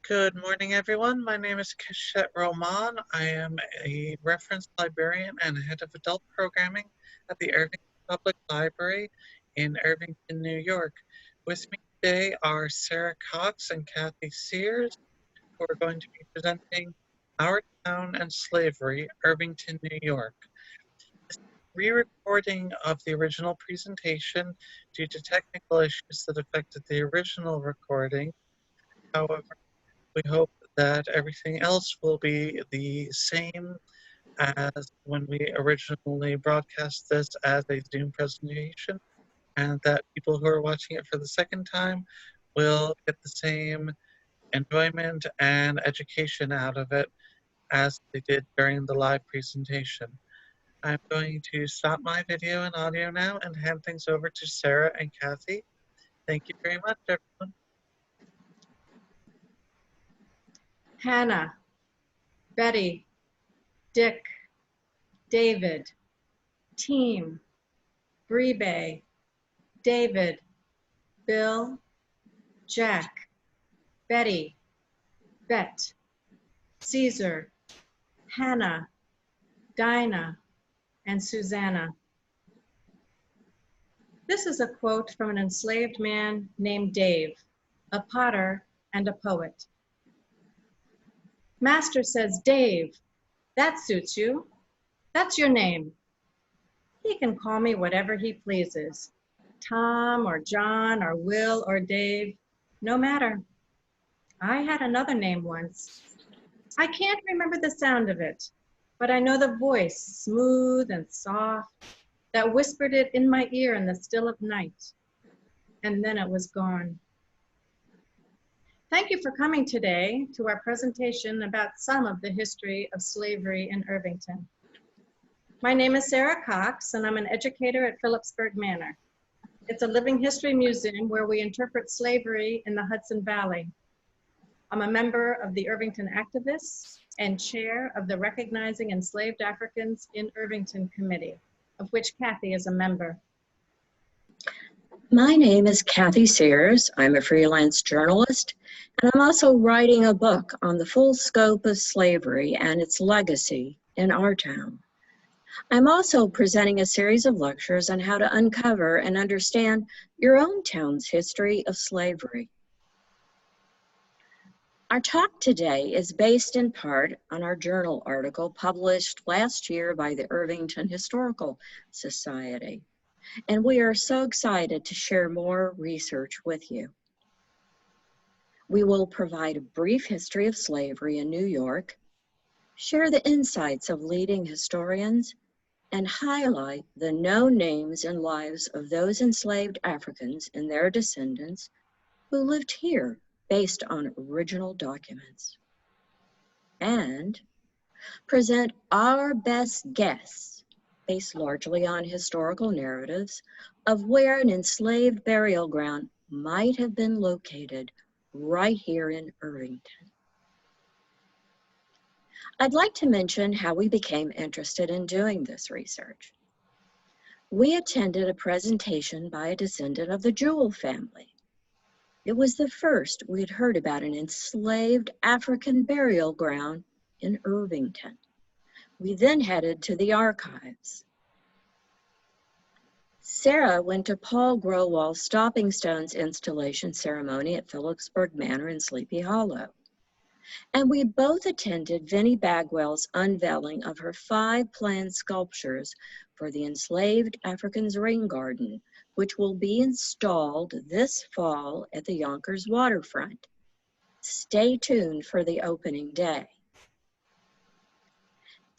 Good morning, everyone. My name is Keshet Roman. I am a reference librarian and head of adult programming at the Irvington Public Library in Irvington, New York. With me today are Sarah Cox and Cathy Sears, who are going to be presenting Our Town and Slavery, Irvington, New York. This is a re-recording of the original presentation due to technical issues that affected the original recording. However, we hope that everything else will be the same as when we originally broadcast this as a Zoom presentation, and that people who are watching it for the second time will get the same enjoyment and education out of it as they did during the live presentation. I'm going to stop my video and audio now and hand things over to Sarah and Cathy. Thank you very much, everyone. Hannah, Betty, Dick, David, Team, Brebe, David, Bill, Jack, Betty, Bet, Caesar, Hannah, Dinah, and Susanna. This is a quote from an enslaved man named Dave, a potter and a poet. Master says, "Dave, that suits you. That's your name. He can call me whatever he pleases. Tom or John or Will or Dave, no matter. I had another name once. I can't remember the sound of it, but I know the voice, smooth and soft, that whispered it in my ear in the still of night. And then it was gone." Thank you for coming today to our presentation about some of the history of slavery in Irvington. My name is Sarah Cox, and I'm an educator at Phillipsburg Manor. It's a living history museum where we interpret slavery in the Hudson Valley. I'm a member of the Irvington Activists and chair of the Recognizing Enslaved Africans in Irvington Committee, of which Cathy is a member. My name is Cathy Sears. I'm a freelance journalist, and I'm also writing a book on the full scope of slavery and its legacy in our town. I'm also presenting a series of lectures on how to uncover and understand your own town's history of slavery. Our talk today is based in part on our journal article published last year by the Irvington Historical Society. And we are so excited to share more research with you. We will provide a brief history of slavery in New York, share the insights of leading historians, and highlight the known names and lives of those enslaved Africans and their descendants who lived here based on original documents. And present our best guess, based largely on historical narratives, of where an enslaved burial ground might have been located right here in Irvington. I'd like to mention how we became interested in doing this research. We attended a presentation by a descendant of the Jewell family. It was the first we'd heard about an enslaved African burial ground in Irvington. We then headed to the archives. Sarah went to Paul Growall's Stopping Stones installation ceremony at Phillipsburg Manor in Sleepy Hollow. And we both attended Vinnie Bagwell's unveiling of her 5 planned sculptures for the enslaved Africans' rain garden, which will be installed this fall at the Yonkers waterfront. Stay tuned for the opening day.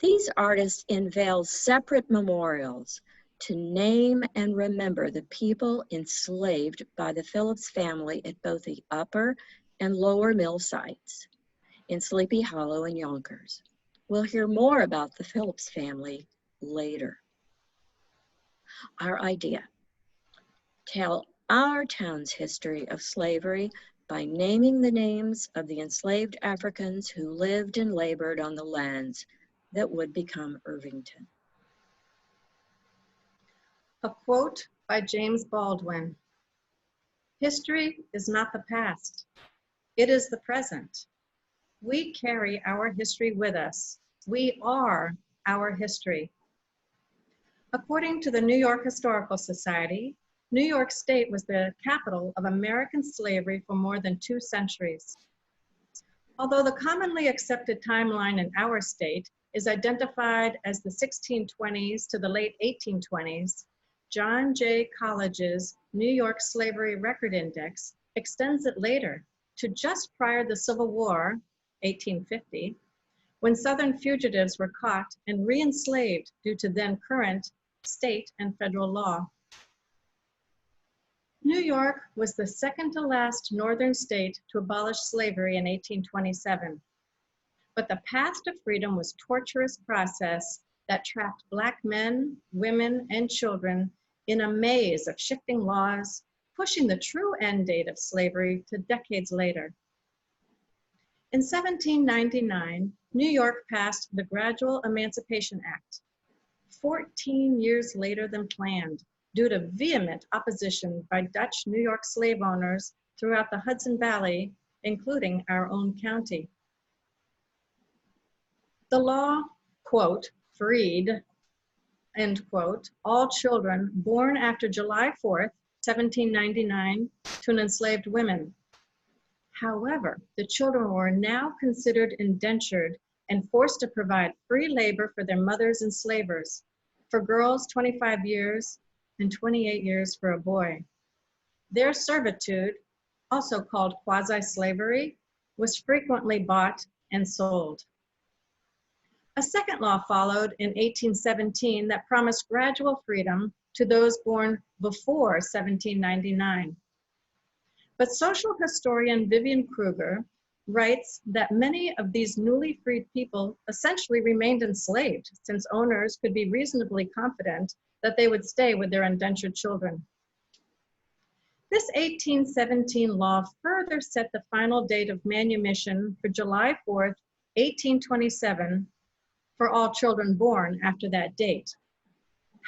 These artists unveiled separate memorials to name and remember the people enslaved by the Phillips family at both the upper and lower mill sites in Sleepy Hollow and Yonkers. We'll hear more about the Phillips family later. Our idea: tell our town's history of slavery by naming the names of the enslaved Africans who lived and labored on the lands that would become Irvington. A quote by James Baldwin: "History is not the past, it is the present. We carry our history with us. We are our history. According to the New York Historical Society, New York State was the capital of American slavery for more than 2 centuries. Although the commonly accepted timeline in our state is identified as the 1620s to the late 1820s, John Jay College's New York Slavery Record Index extends it later to just prior to the Civil War, 1850, when Southern fugitives were caught and re-enslaved due to then current state and federal law. New York was the second to last northern state to abolish slavery in 1827. But the path to freedom was a torturous process that trapped Black men, women, and children in a maze of shifting laws, pushing the true end date of slavery to decades later. In 1799, New York passed the Gradual Emancipation Act, 14 years later than planned, due to vehement opposition by Dutch New York slave owners throughout the Hudson Valley, including our own county. The law, quote, freed, end quote, all children born after July 4th, 1799 to an enslaved women. However, the children were now considered indentured and forced to provide free labor for their mothers and slavers. For girls, 25 years, and 28 years for a boy. Their servitude, also called quasi-slavery, was frequently bought and sold. A second law followed in 1817 that promised gradual freedom to those born before 1799. But social historian Vivian Kruger writes that many of these newly freed people essentially remained enslaved, since owners could be reasonably confident that they would stay with their indentured children. This 1817 law further set the final date of manumission for July 4th, 1827, for all children born after that date.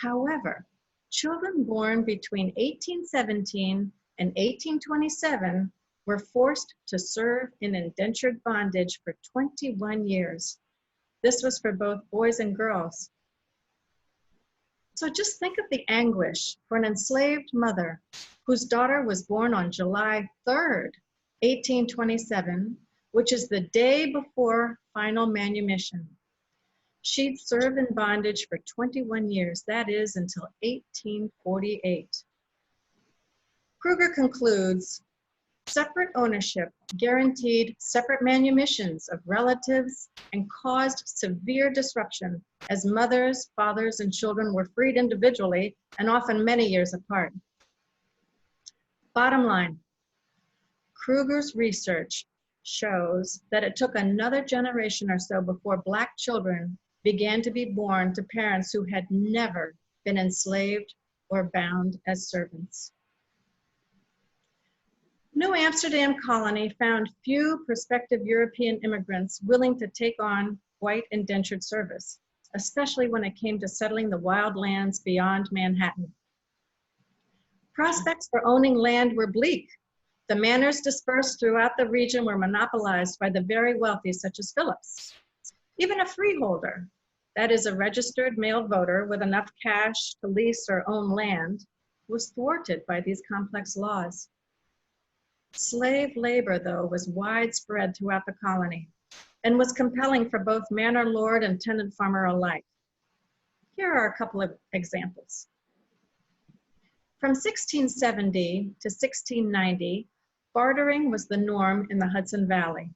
However, children born between 1817 and 1827 were forced to serve in indentured bondage for 21 years. This was for both boys and girls. So just think of the anguish for an enslaved mother whose daughter was born on July 3rd, 1827, which is the day before final manumission. She'd serve in bondage for 21 years, that is until 1848. Kruger concludes, separate ownership guaranteed separate manumissions of relatives and caused severe disruption as mothers, fathers, and children were freed individually and often many years apart. Bottom line, Kruger's research shows that it took another generation or so before Black children began to be born to parents who had never been enslaved or bound as servants. New Amsterdam colony found few prospective European immigrants willing to take on white indentured service, especially when it came to settling the wild lands beyond Manhattan. Prospects for owning land were bleak. The manors dispersed throughout the region were monopolized by the very wealthy, such as Phillips. Even a freeholder, that is a registered male voter with enough cash to lease or own land, was thwarted by these complex laws. Slave labor, though, was widespread throughout the colony and was compelling for both manor lord and tenant farmer alike. Here are a couple of examples. From 1670 to 1690, bartering was the norm in the Hudson Valley.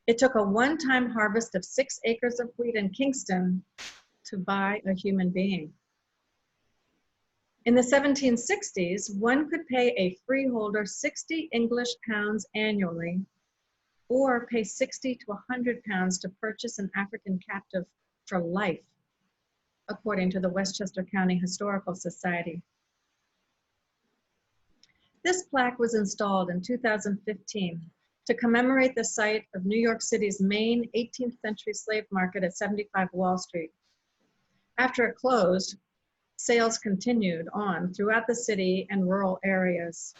It took a one-time harvest of 6 acres of wheat in Kingston to buy a human being. In the 1760s, one could pay a freeholder 60 English pounds annually, or pay 60 to 100 pounds to purchase an African captive for life, according to the Westchester County Historical Society. This plaque was installed in 2015 to commemorate the site of New York City's main 18th century slave market at 75 Wall Street. After it closed, sales continued on throughout the city and rural areas.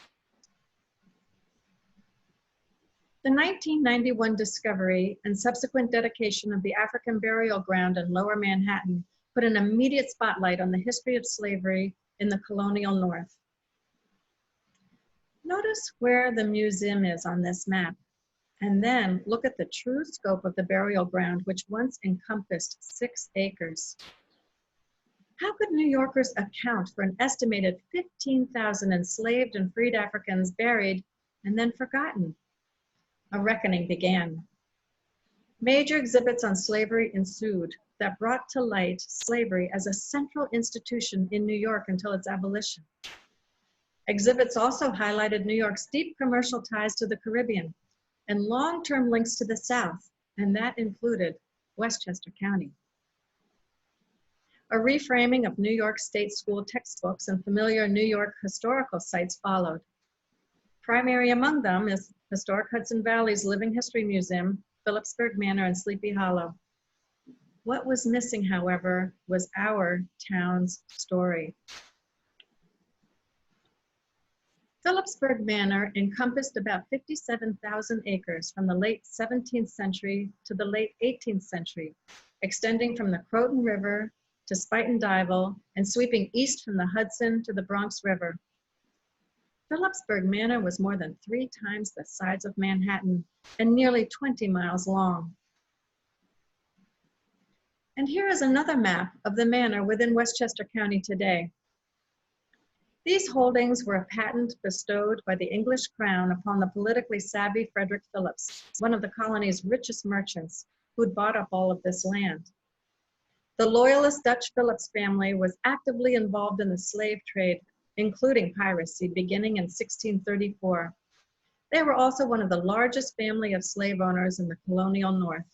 The 1991 discovery and subsequent dedication of the African burial ground in Lower Manhattan put an immediate spotlight on the history of slavery in the colonial North. Notice where the museum is on this map, and then look at the true scope of the burial ground, which once encompassed 6 acres. How could New Yorkers account for an estimated 15,000 enslaved and freed Africans buried and then forgotten? A reckoning began. Major exhibits on slavery ensued that brought to light slavery as a central institution in New York until its abolition. Exhibits also highlighted New York's deep commercial ties to the Caribbean and long-term links to the South, and that included Westchester County. A reframing of New York State school textbooks and familiar New York historical sites followed. Primary among them is Historic Hudson Valley's Living History Museum, Phillipsburg Manor, and Sleepy Hollow. What was missing, however, was our town's story. Phillipsburg Manor encompassed about 57,000 acres from the late 17th century to the late 18th century, extending from the Croton River to Spuyten Duyvil and sweeping east from the Hudson to the Bronx River. Phillipsburg Manor was more than 3 times the size of Manhattan and nearly 20 miles long. And here is another map of the manor within Westchester County today. These holdings were a patent bestowed by the English crown upon the politically savvy Frederick Phillips, one of the colony's richest merchants, who'd bought up all of this land. The loyalist Dutch Phillips family was actively involved in the slave trade, including piracy, beginning in 1634. They were also one of the largest family of slave owners in the colonial North.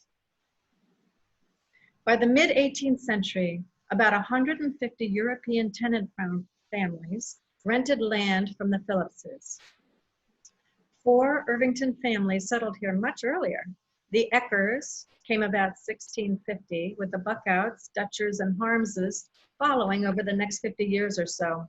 By the mid-18th century, about 150 European tenant families rented land from the Phillipses. 4 Irvington families settled here much earlier. The Eckers came about 1650, with the Buckouts, Dutchers, and Harmses following over the next 50 years or so.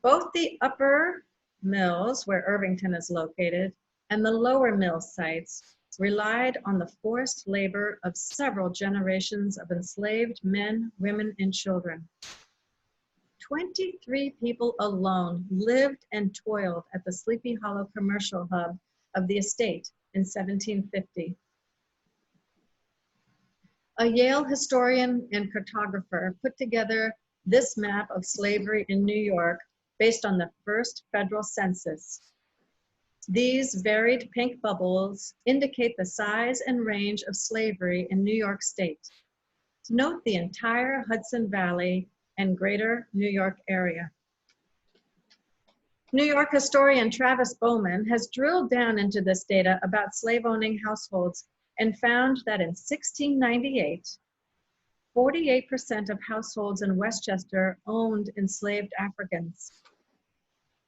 Both the upper mills, where Irvington is located, and the lower mill sites relied on the forced labor of several generations of enslaved men, women, and children. 23 people alone lived and toiled at the Sleepy Hollow commercial hub of the estate in 1750. A Yale historian and cartographer put together this map of slavery in New York based on the first federal census. These varied pink bubbles indicate the size and range of slavery in New York State. Note the entire Hudson Valley and greater New York area. New York historian Travis Bowman has drilled down into this data about slave-owning households and found that in 1698, 48% of households in Westchester owned enslaved Africans.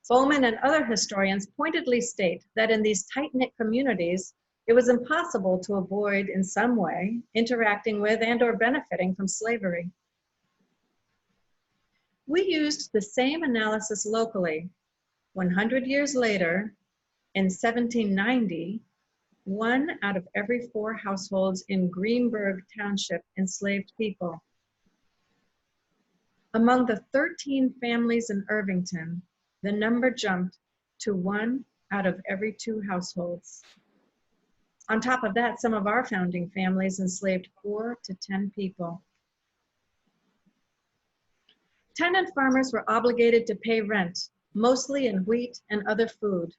Bowman and other historians pointedly state that in these tight-knit communities, it was impossible to avoid in some way interacting with and/or benefiting from slavery. We used the same analysis locally. 100 years later, in 1790, 1 out of every 4 households in Greenburgh Township enslaved people. Among the 13 families in Irvington, the number jumped to 1 out of every 2 households. On top of that, some of our founding families enslaved 4 to 10 people. Tenant farmers were obligated to pay rent, mostly in wheat and other food.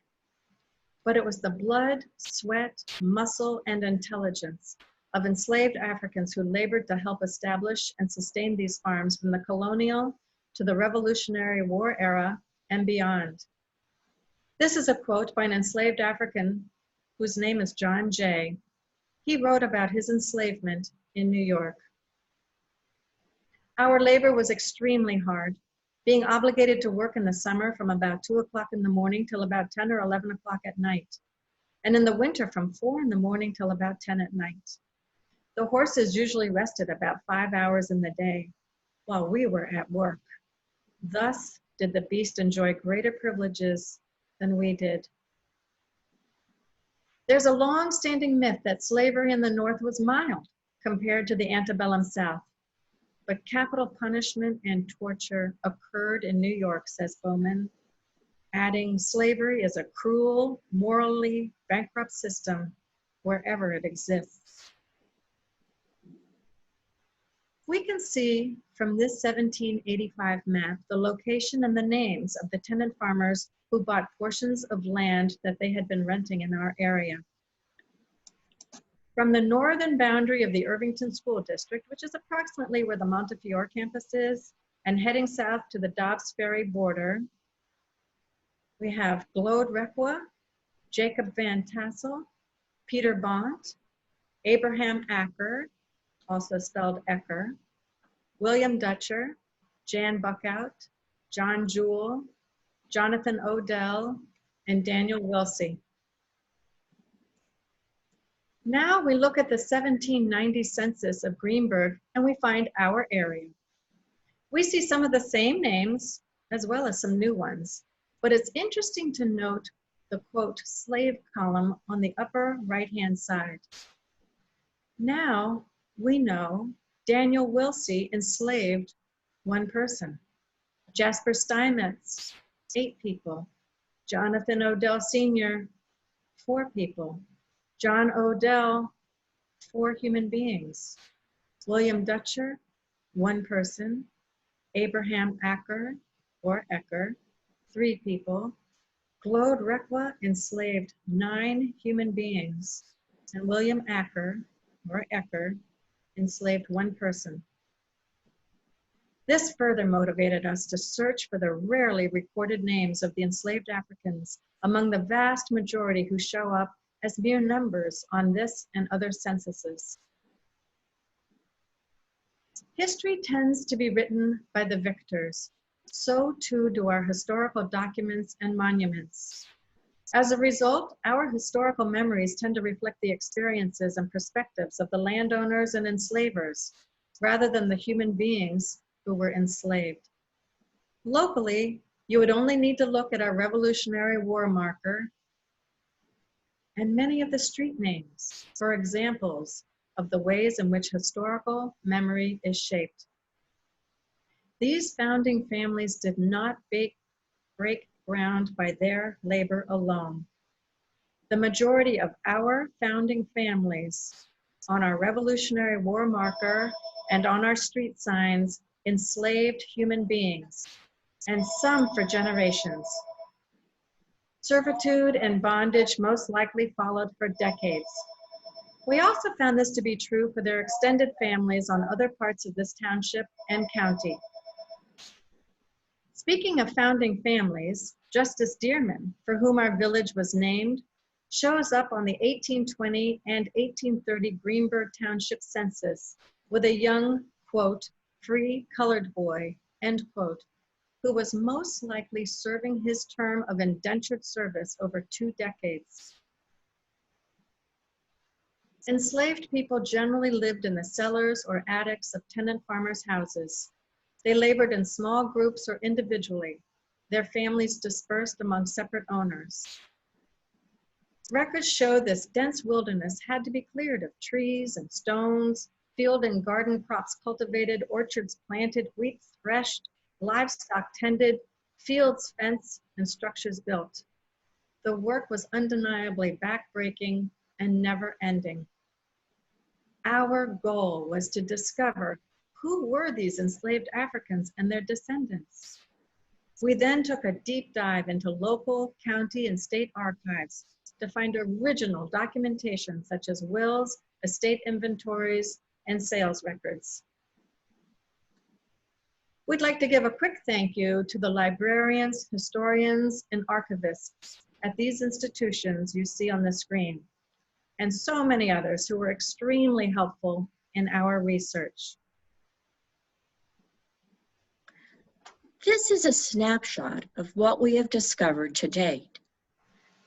But it was the blood, sweat, muscle, and intelligence of enslaved Africans who labored to help establish and sustain these farms from the colonial to the Revolutionary War era and beyond. This is a quote by an enslaved African whose name is John Jay. He wrote about his enslavement in New York. Our labor was extremely hard, being obligated to work in the summer from about 2 o'clock in the morning till about 10 or 11 o'clock at night, and in the winter from 4 in the morning till about 10 at night. The horses usually rested about 5 hours in the day while we were at work. Thus did the beast enjoy greater privileges than we did. There's a long-standing myth that slavery in the North was mild compared to the antebellum South. But capital punishment and torture occurred in New York, says Bowman, adding slavery is a cruel, morally bankrupt system wherever it exists. We can see from this 1785 map the location and the names of the tenant farmers who bought portions of land that they had been renting in our area. From the northern boundary of the Irvington School District, which is approximately where the Montefiore campus is, and heading south to the Dobbs Ferry border, we have Glode Requa, Jacob Van Tassel, Peter Bont, Abraham Acker, also spelled Ecker, William Dutcher, Jan Buckout, John Jewell, Jonathan Odell, and Daniel Wilsey. Now we look at the 1790 census of Greenberg and we find our area. We see some of the same names as well as some new ones, but it's interesting to note the quote slave column on the upper right-hand side. Now we know Daniel Wilsey enslaved one person, Jasper Steinmetz, 8 people, Jonathan Odell Sr., 4 people, John Odell, 4 human beings, William Dutcher, 1 person, Abraham Acker, or Ecker, 3 people, Glode Requa enslaved 9 human beings, and William Acker, or Ecker, enslaved 1 person. This further motivated us to search for the rarely recorded names of the enslaved Africans among the vast majority who show up as mere numbers on this and other censuses. History tends to be written by the victors. So too do our historical documents and monuments. As a result, our historical memories tend to reflect the experiences and perspectives of the landowners and enslavers, rather than the human beings who were enslaved. Locally, you would only need to look at our Revolutionary War marker and many of the street names for examples of the ways in which historical memory is shaped. These founding families did not break ground by their labor alone. The majority of our founding families on our Revolutionary War marker and on our street signs enslaved human beings, and some for generations. Servitude and bondage most likely followed for decades. We also found this to be true for their extended families on other parts of this township and county. Speaking of founding families, Justice Dearman, for whom our village was named, shows up on the 1820 and 1830 Greenberg Township census with a young, quote, free colored boy, end quote, who was most likely serving his term of indentured service over 2 decades. Enslaved people generally lived in the cellars or attics of tenant farmers' houses. They labored in small groups or individually, their families dispersed among separate owners. Records show this dense wilderness had to be cleared of trees and stones, field and garden crops cultivated, orchards planted, wheat threshed, livestock tended, fields fenced, and structures built. The work was undeniably backbreaking and never ending. Our goal was to discover who were these enslaved Africans and their descendants. We then took a deep dive into local, county, and state archives to find original documentation such as wills, estate inventories, and sales records. We'd like to give a quick thank you to the librarians, historians, and archivists at these institutions you see on the screen, and so many others who were extremely helpful in our research. This is a snapshot of what we have discovered to date.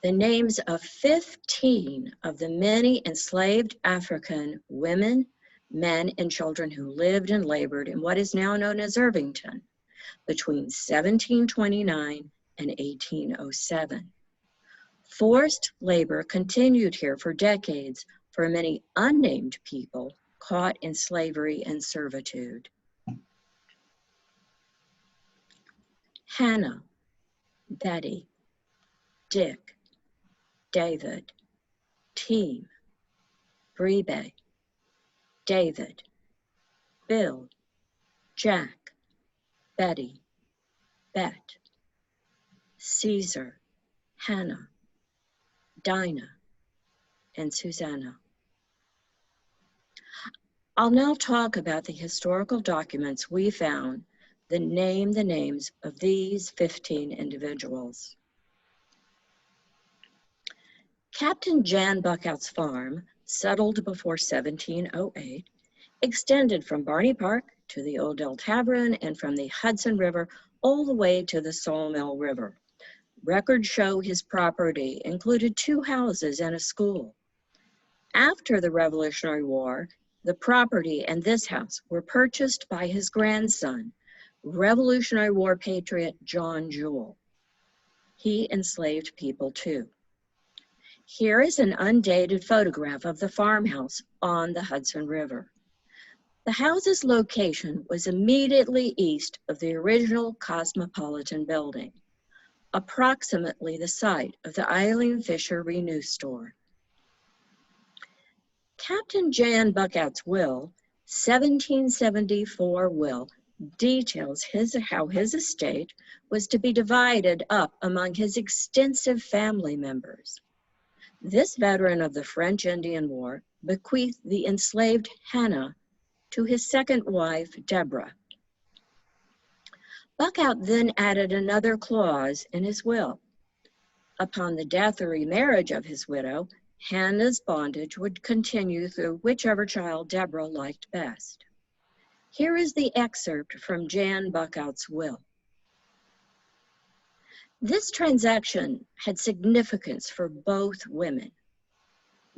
The names of 15 of the many enslaved African women, men, and children who lived and labored in what is now known as Irvington between 1729 and 1807. Forced labor continued here for decades for many unnamed people caught in slavery and servitude. Hannah, Betty, Dick, David, Team, Brebe, David, Bill, Jack, Betty, Bet, Caesar, Hannah, Dinah, and Susanna. I'll now talk about the historical documents we found that name the names of these 15 individuals. Captain Jan Buckout's farm, settled before 1708, extended from Barney Park to the Odell Tavern and from the Hudson River all the way to the Sawmill River. Records show his property included 2 houses and a school. After the Revolutionary War, the property and this house were purchased by his grandson, Revolutionary War patriot John Jewell. He enslaved people too. Here is an undated photograph of the farmhouse on the Hudson River. The house's location was immediately east of the original Cosmopolitan building, approximately the site of the Eileen Fisher Renew store. Captain Jan Buckout's will, 1774 will, details how his estate was to be divided up among his extensive family members. This veteran of the French-Indian War bequeathed the enslaved Hannah to his second wife, Deborah. Buckout then added another clause in his will. Upon the death or remarriage of his widow, Hannah's bondage would continue through whichever child Deborah liked best. Here is the excerpt from Jan Buckout's will. This transaction had significance for both women.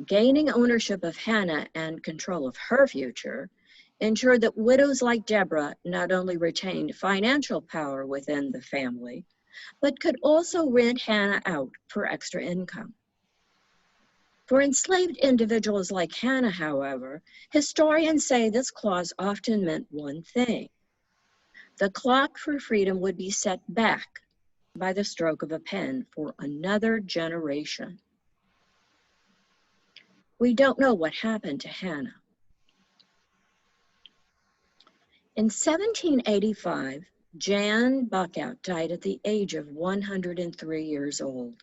Gaining ownership of Hannah and control of her future ensured that widows like Deborah not only retained financial power within the family, but could also rent Hannah out for extra income. For enslaved individuals like Hannah, however, historians say this clause often meant one thing. The clock for freedom would be set back by the stroke of a pen for another generation. We don't know what happened to Hannah. In 1785, Jan Buckout died at the age of 103 years old.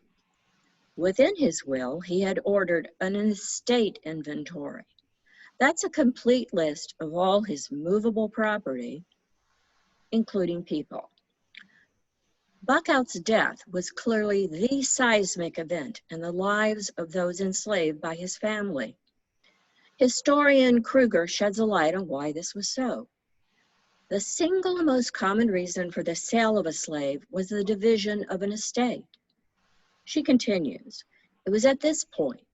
Within his will, he had ordered an estate inventory. That's a complete list of all his movable property, including people. Buckout's death was clearly the seismic event in the lives of those enslaved by his family. Historian Kruger sheds a light on why this was so. The single most common reason for the sale of a slave was the division of an estate. She continues, it was at this point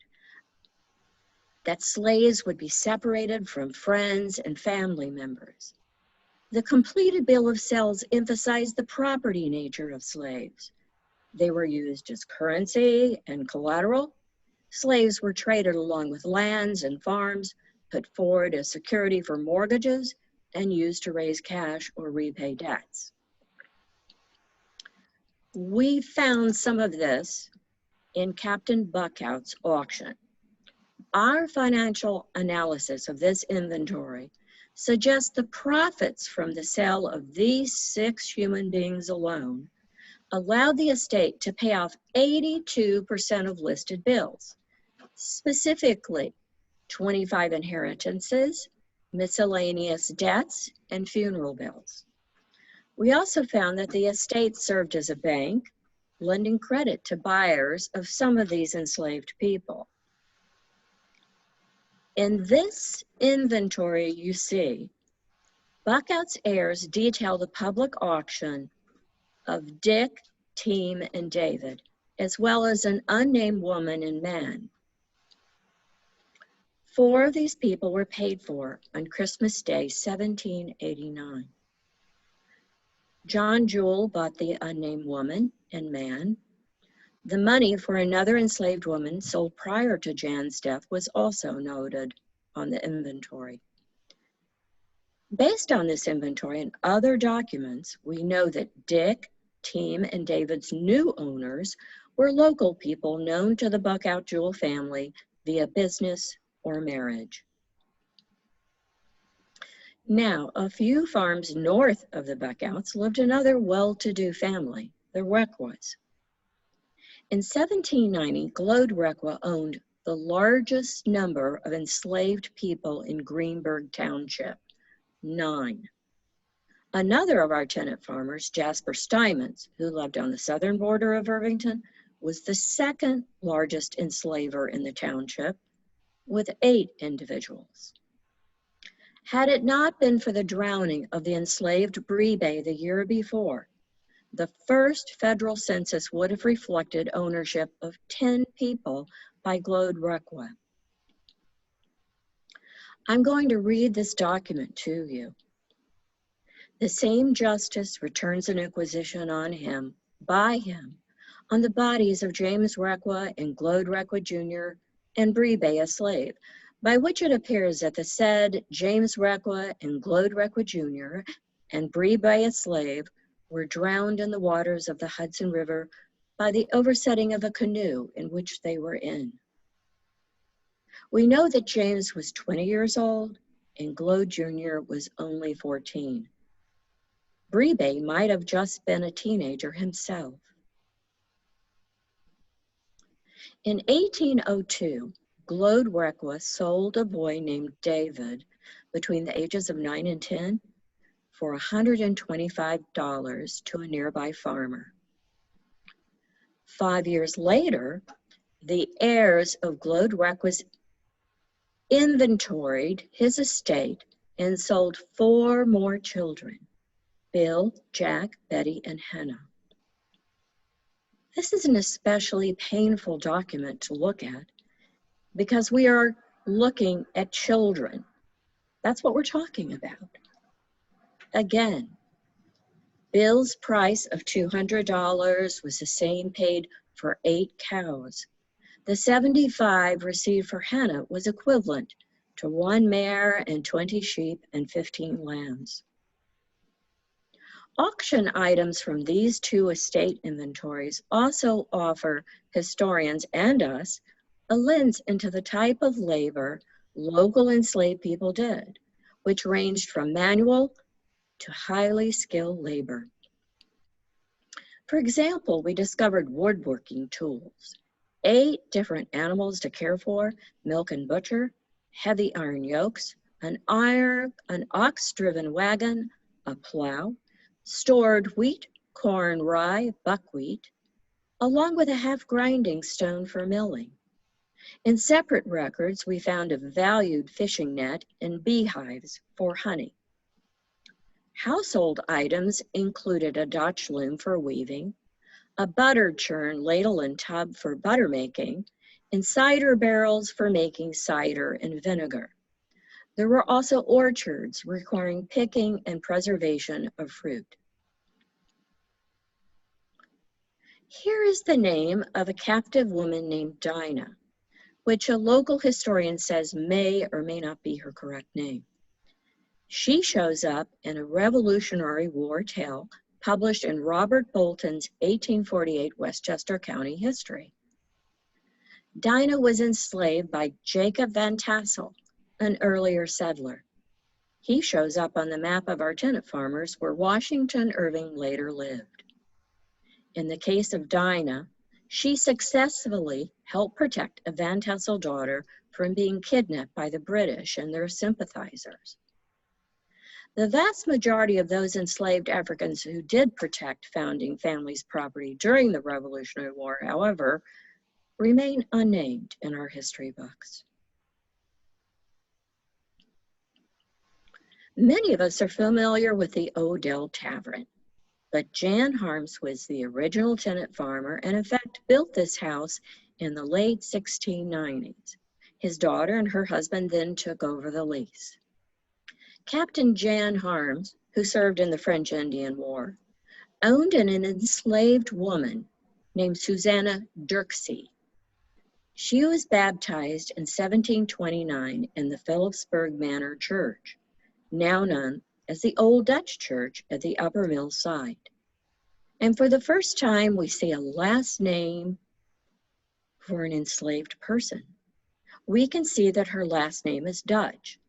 that slaves would be separated from friends and family members. The completed bill of sales emphasized the property nature of slaves. They were used as currency and collateral. Slaves were traded along with lands and farms, put forward as security for mortgages, and used to raise cash or repay debts. We found some of this in Captain Buckout's auction. Our financial analysis of this inventory suggests the profits from the sale of these 6 human beings alone allowed the estate to pay off 82% of listed bills, specifically 25 inheritances, miscellaneous debts, and funeral bills. We also found that the estate served as a bank, lending credit to buyers of some of these enslaved people. In this inventory you see, Buckout's heirs detail the public auction of Dick, Team, and David, as well as an unnamed woman and man. 4 of these people were paid for on Christmas Day, 1789. John Jewell bought the unnamed woman and man. The money for another enslaved woman sold prior to Jan's death was also noted on the inventory. Based on this inventory and other documents, we know that Dick, Team, and David's new owners were local people known to the Buckout Jewell family via business or marriage. Now, a few farms north of the Buckouts lived another well-to-do family, the Requas. In 1790, Glode Requa owned the largest number of enslaved people in Greenburgh Township, 9. Another of our tenant farmers, Jasper Steinmetz, who lived on the southern border of Irvington, was the second largest enslaver in the township, with 8 individuals. Had it not been for the drowning of the enslaved Brebe the year before, the first federal census would have reflected ownership of 10 people by Glode Requa. I'm going to read this document to you. The same justice returns an inquisition on him, by him, on the bodies of James Requa and Glode Requa Jr. and Brebe a slave, by which it appears that the said James Requa and Glode Requa Jr. and Brebe a slave were drowned in the waters of the Hudson River by the oversetting of a canoe in which they were in. We know that James was 20 years old and Glode Jr. was only 14. Brebe might have just been a teenager himself. In 1802, Glode Requa sold a boy named David between the ages of 9 and 10 for $125 to a nearby farmer. 5 years later, the heirs of Glode Requa's inventoried his estate and sold 4 more children, Bill, Jack, Betty, and Hannah. This is an especially painful document to look at because we are looking at children. That's what we're talking about. Again, Bill's price of $200 was the same paid for 8 cows. The $75 received for Hannah was equivalent to 1 mare and 20 sheep and 15 lambs. Auction items from these 2 estate inventories also offer historians and us a lens into the type of labor local enslaved people did, which ranged from manual to highly skilled labor. For example, we discovered woodworking tools, 8 different animals to care for, milk and butcher, heavy iron yokes, an ox-driven wagon, a plow, stored wheat, corn, rye, buckwheat, along with a half-grinding stone for milling. In separate records, we found a valued fishing net and beehives for honey. Household items included a Dutch loom for weaving, a butter churn ladle and tub for butter making, and cider barrels for making cider and vinegar. There were also orchards requiring picking and preservation of fruit. Here is the name of a captive woman named Dinah, which a local historian says may or may not be her correct name. She shows up in a Revolutionary War tale published in Robert Bolton's 1848 Westchester County History. Dinah was enslaved by Jacob Van Tassel, an earlier settler. He shows up on the map of our tenant farmers where Washington Irving later lived. In the case of Dinah, she successfully helped protect a Van Tassel daughter from being kidnapped by the British and their sympathizers. The vast majority of those enslaved Africans who did protect founding families' property during the Revolutionary War, however, remain unnamed in our history books. Many of us are familiar with the Odell Tavern, but Jan Harms was the original tenant farmer and in fact built this house in the late 1690s. His daughter and her husband then took over the lease. Captain Jan Harms, who served in the French Indian War, owned an enslaved woman named Susanna Dirksey. She was baptized in 1729 in the Philipsburg Manor Church, now known as the Old Dutch Church at the Upper Mill site. And for the first time, we see a last name for an enslaved person. We can see that her last name is Dutch,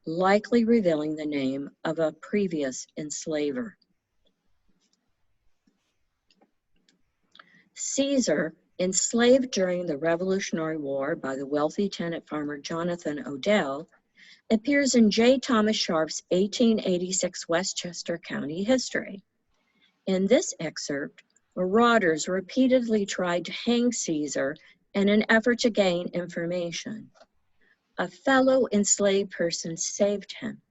likely revealing the name of a previous enslaver. Caesar, enslaved during the Revolutionary War by the wealthy tenant farmer Jonathan Odell, appears in J. Thomas Sharp's 1886 Westchester County history. In this excerpt, marauders repeatedly tried to hang Caesar in an effort to gain information. A fellow enslaved person saved him.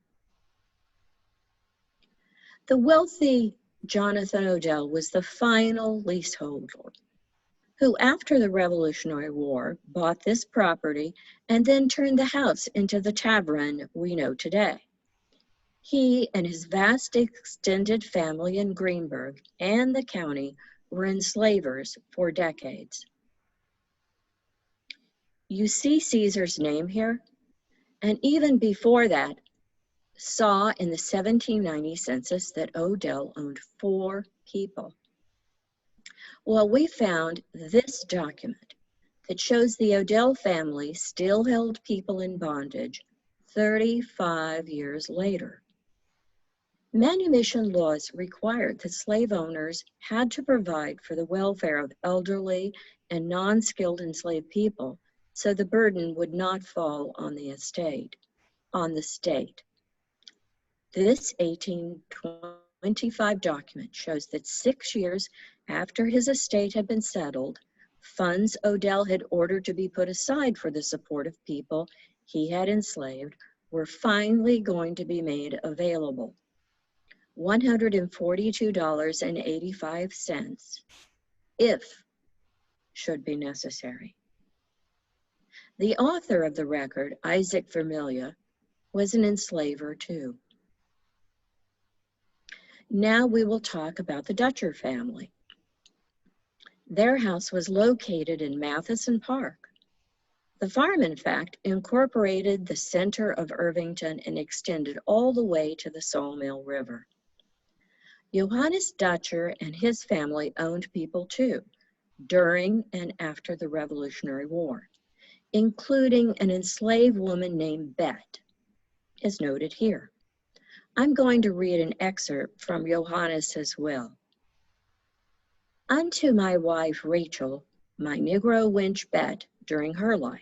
The wealthy Jonathan Odell was the final leaseholder who, after the Revolutionary War, bought this property and then turned the house into the tavern we know today. He and his vast extended family in Greenburgh and the county were enslavers for decades. You see Caesar's name here? And even before that, saw in the 1790 census that Odell owned 4 people. Well, we found this document that shows the Odell family still held people in bondage 35 years later. Manumission laws required that slave owners had to provide for the welfare of elderly and non-skilled enslaved people, so the burden would not fall on the state. This 1825 document shows that 6 years after his estate had been settled, funds Odell had ordered to be put aside for the support of people he had enslaved were finally going to be made available. $142.85, if should be necessary. The author of the record, Isaac Vermilye, was an enslaver too. Now we will talk about the Dutcher family. Their house was located in Matheson Park. The farm, in fact, incorporated the center of Irvington and extended all the way to the Sawmill River. Johannes Dutcher and his family owned people too, during and after the Revolutionary War, including an enslaved woman named Bet, as noted here. I'm going to read an excerpt from Johannes's will. Unto my wife Rachel, my Negro wench Bet, during her life.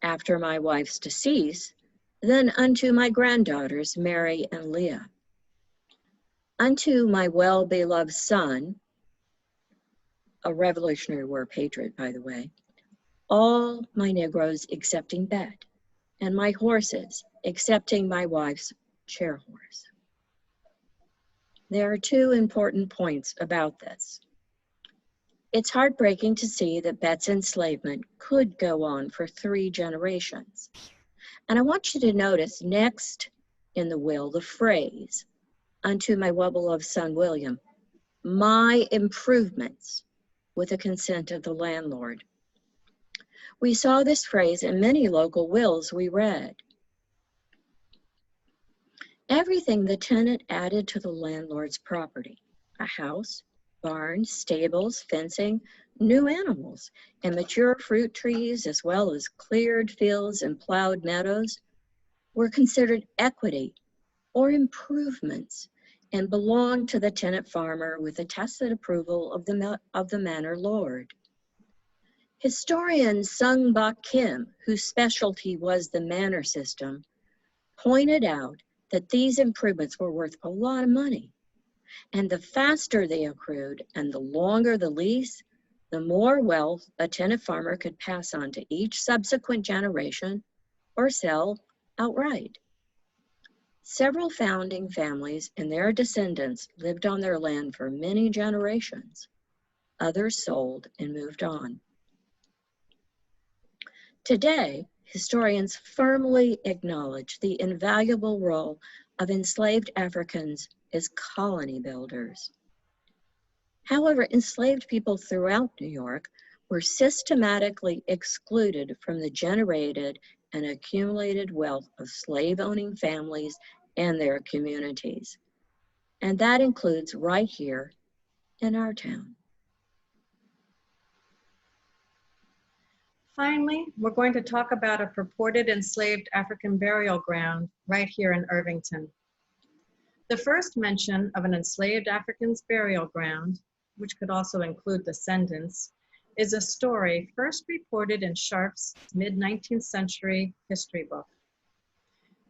After my wife's decease, then unto my granddaughters Mary and Leah. Unto my well-beloved son, a Revolutionary War patriot, by the way, all my Negroes excepting Bet, and my horses excepting my wife's chair horse. There are 2 important points about this. It's heartbreaking to see that Bet's enslavement could go on for 3 generations. And I want you to notice next in the will the phrase, unto my well-beloved son William, my improvements with the consent of the landlord. We saw this phrase in many local wills we read. Everything the tenant added to the landlord's property, a house, barn, stables, fencing, new animals, and mature fruit trees, as well as cleared fields and plowed meadows, were considered equity or improvements and belonged to the tenant farmer with the tacit approval of the manor lord. Historian Sung Bak Kim, whose specialty was the manor system, pointed out that these improvements were worth a lot of money. And the faster they accrued and the longer the lease, the more wealth a tenant farmer could pass on to each subsequent generation or sell outright. Several founding families and their descendants lived on their land for many generations. Others sold and moved on. Today, historians firmly acknowledge the invaluable role of enslaved Africans as colony builders. However, enslaved people throughout New York were systematically excluded from the generated and accumulated wealth of slave-owning families and their communities. And that includes right here in our town. Finally, we're going to talk about a purported enslaved African burial ground right here in Irvington. The first mention of an enslaved African's burial ground, which could also include descendants, is a story first reported in Sharp's mid-19th century history book.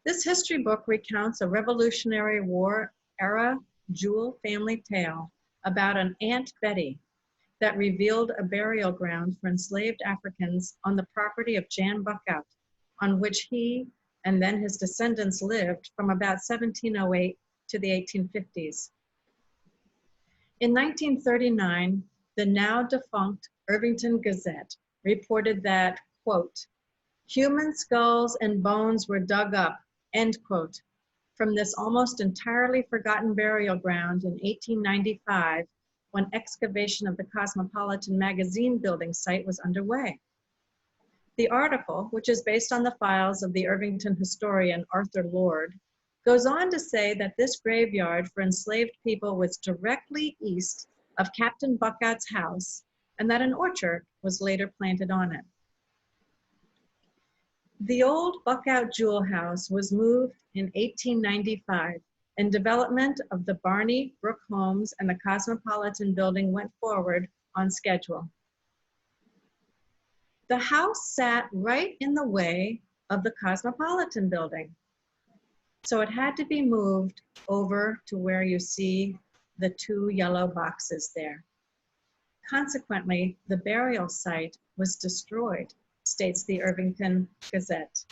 This history book recounts a Revolutionary War era Jewel family tale about an Aunt Betty that revealed a burial ground for enslaved Africans on the property of Jan Buckout, on which he and then his descendants lived from about 1708 to the 1850s. In 1939, the now defunct Irvington Gazette reported that, quote, human skulls and bones were dug up, end quote, from this almost entirely forgotten burial ground in 1895, when excavation of the Cosmopolitan magazine building site was underway. The article, which is based on the files of the Irvington historian Arthur Lord, goes on to say that this graveyard for enslaved people was directly east of Captain Buckout's house and that an orchard was later planted on it. The old Buckout Jewel House was moved in 1895, and development of the Barney Brook homes and the Cosmopolitan building went forward on schedule. The house sat right in the way of the Cosmopolitan building, so it had to be moved over to where you see the two yellow boxes there. Consequently, the burial site was destroyed, states the Irvington Gazette.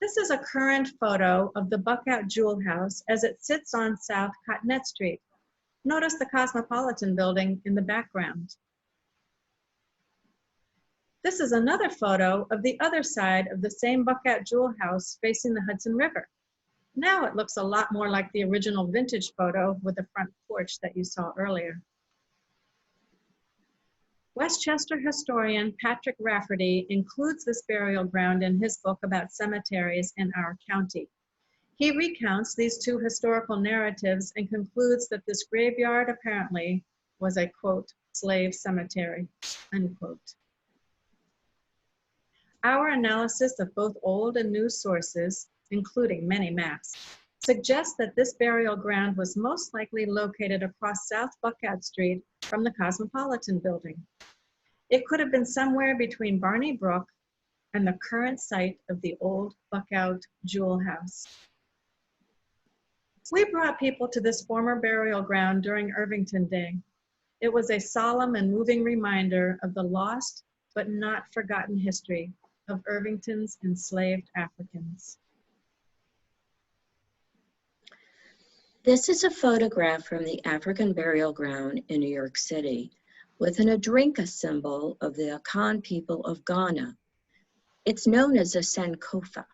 This is a current photo of the Buckout Jewel House as it sits on South Cottonette Street. Notice the Cosmopolitan building in the background. This is another photo of the other side of the same Buckout Jewel House facing the Hudson River. Now it looks a lot more like the original vintage photo with the front porch that you saw earlier. Westchester historian Patrick Rafferty includes this burial ground in his book about cemeteries in our county. He recounts these two historical narratives and concludes that this graveyard apparently was a, quote, slave cemetery, unquote. Our analysis of both old and new sources, including many maps, suggests that this burial ground was most likely located across South Buckout Street from the Cosmopolitan building. It could have been somewhere between Barney Brook and the current site of the old Buckout Jewel House. We brought people to this former burial ground during Irvington Day. It was a solemn and moving reminder of the lost but not forgotten history of Irvington's enslaved Africans. This is a photograph from the African burial ground in New York City with an Adrinka symbol of the Akan people of Ghana. It's known as a Sankofa.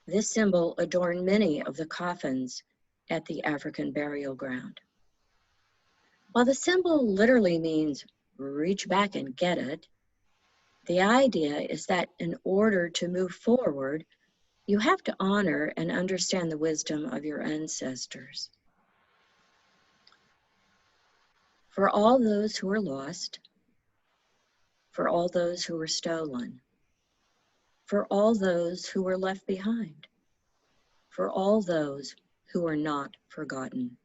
This symbol adorned many of the coffins at the African burial ground. While the symbol literally means reach back and get it, the idea is that in order to move forward, you have to honor and understand the wisdom of your ancestors. For all those who were lost, for all those who were stolen, for all those who were left behind, for all those who were not forgotten.